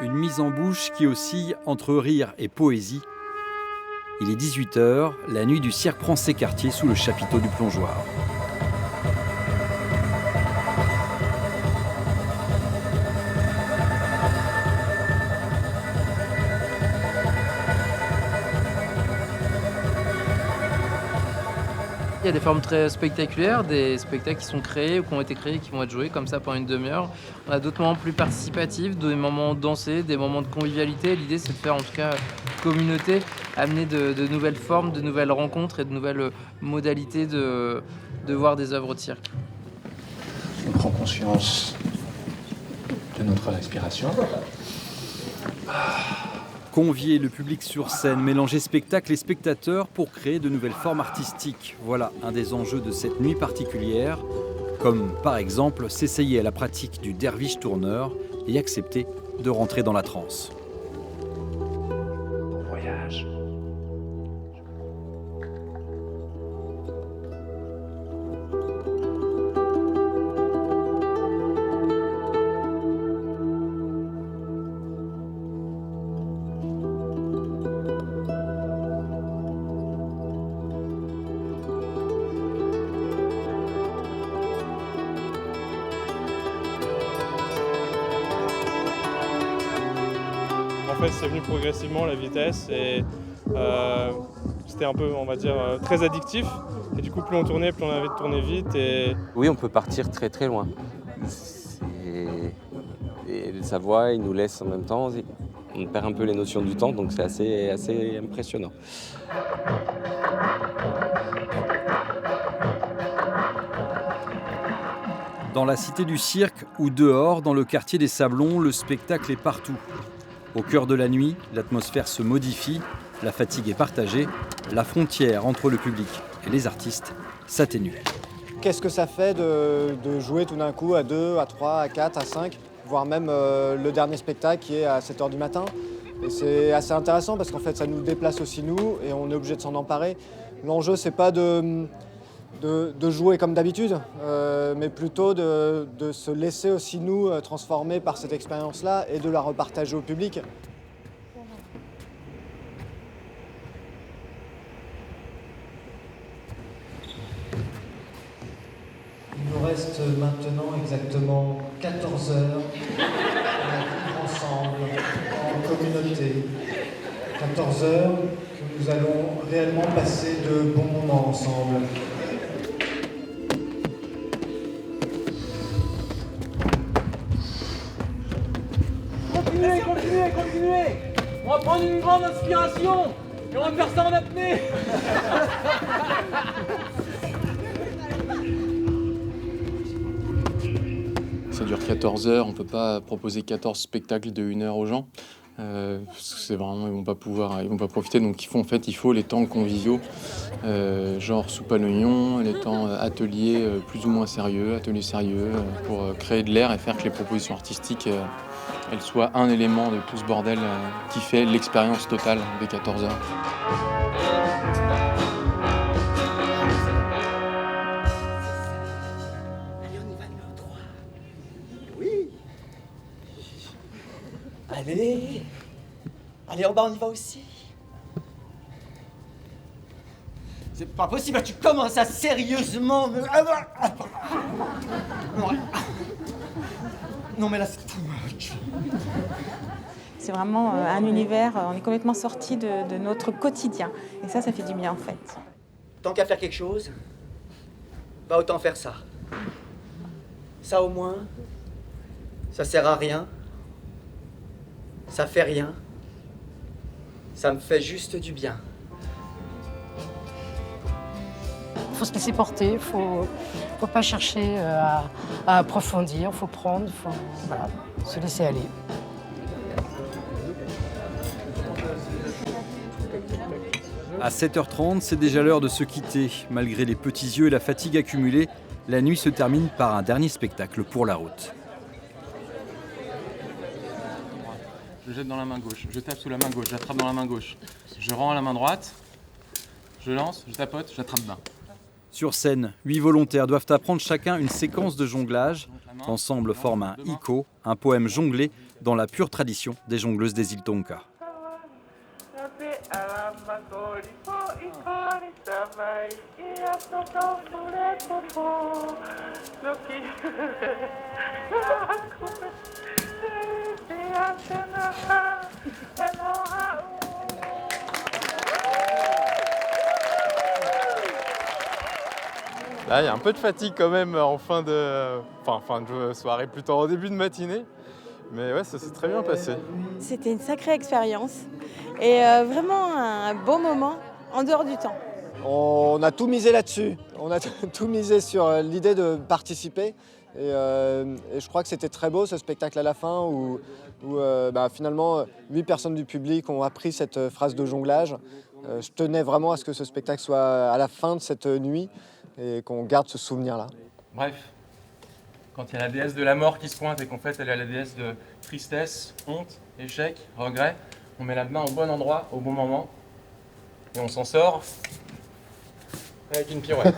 une mise en bouche qui oscille entre rire et poésie. Il est 18h, la nuit du cirque prend ses quartiers sous le chapiteau du plongeoir. Il y a des formes très spectaculaires, des spectacles qui sont créés ou qui ont été créés, qui vont être joués comme ça pendant une demi-heure. On a d'autres moments plus participatifs, des moments dansés, des moments de convivialité. L'idée, c'est de faire en tout cas communauté, amener de nouvelles formes, de nouvelles rencontres et de nouvelles modalités de voir des œuvres de cirque. On prend conscience de notre respiration. Convier le public sur scène, mélanger spectacle et spectateurs pour créer de nouvelles formes artistiques. Voilà un des enjeux de cette nuit particulière, comme par exemple s'essayer à la pratique du derviche tourneur et accepter de rentrer dans la transe. Bon voyage. En fait, c'est venu progressivement la vitesse et c'était un peu, on va dire, très addictif. Et du coup, plus on tournait, plus on avait de tourner vite. Oui, on peut partir très très loin. Et sa voix, il nous laisse en même temps. On perd un peu les notions du temps, donc c'est assez impressionnant. Dans la cité du cirque ou dehors, dans le quartier des Sablons, le spectacle est partout. Au cœur de la nuit, l'atmosphère se modifie, la fatigue est partagée, la frontière entre le public et les artistes s'atténue. Qu'est-ce que ça fait de jouer tout d'un coup à 2, à 3, à 4, à 5, voire même le dernier spectacle qui est à 7h du matin. Et c'est assez intéressant parce qu'en fait ça nous déplace aussi nous et on est obligé de s'en emparer. L'enjeu c'est pas de jouer comme d'habitude, mais plutôt de se laisser aussi nous transformer par cette expérience-là et de la repartager au public. Il nous reste maintenant exactement 14 heures à vivre ensemble, en communauté. 14 heures que nous allons réellement passer de bons moments ensemble. Continuez. On va prendre une grande inspiration et on va faire ça en apnée. Ça dure 14 heures, on ne peut pas proposer 14 spectacles de 1 heure aux gens. C'est vraiment, ils vont pas profiter. Donc il faut les temps conviviaux, genre soupe à l'oignon, les temps ateliers plus ou moins sérieux, pour créer de l'air et faire que les propositions artistiques elles soient un élément de tout ce bordel qui fait l'expérience totale des 14 heures. Allez, on y va, numéro 3. Oui. Allez, en bas, on y va aussi. C'est pas possible, tu commences à sérieusement me... Non mais là c'est too much. C'est vraiment un univers, on est complètement sorti de notre quotidien. Et ça fait du bien en fait. Tant qu'à faire quelque chose, bah autant faire ça. Ça au moins, ça sert à rien. Ça fait rien. Ça me fait juste du bien. Il faut se laisser porter, il faut pas chercher à approfondir, il faut prendre, voilà, se laisser aller. À 7h30, c'est déjà l'heure de se quitter. Malgré les petits yeux et la fatigue accumulée, la nuit se termine par un dernier spectacle pour la route. Je jette dans la main gauche, je tape sous la main gauche, j'attrape dans la main gauche. Je rends à la main droite, je lance, je tapote, j'attrape bas. Sur scène, 8 volontaires doivent apprendre chacun une séquence de jonglage. L'ensemble forme un iko, un poème jonglé dans la pure tradition des jongleuses des îles Tonga. Là, il y a un peu de fatigue quand même en fin de soirée, plutôt en début de matinée. Mais ouais, ça s'est très bien passé. C'était une sacrée expérience et vraiment un beau moment en dehors du temps. On a tout misé là-dessus. On a tout misé sur l'idée de participer. Et je crois que c'était très beau ce spectacle à la fin où finalement 8 personnes du public ont appris cette phrase de jonglage. Je tenais vraiment à ce que ce spectacle soit à la fin de cette nuit et qu'on garde ce souvenir-là. Bref, quand il y a la déesse de la mort qui se pointe et qu'en fait elle est la déesse de tristesse, honte, échec, regret, on met la main au bon endroit, au bon moment et on s'en sort avec une pirouette.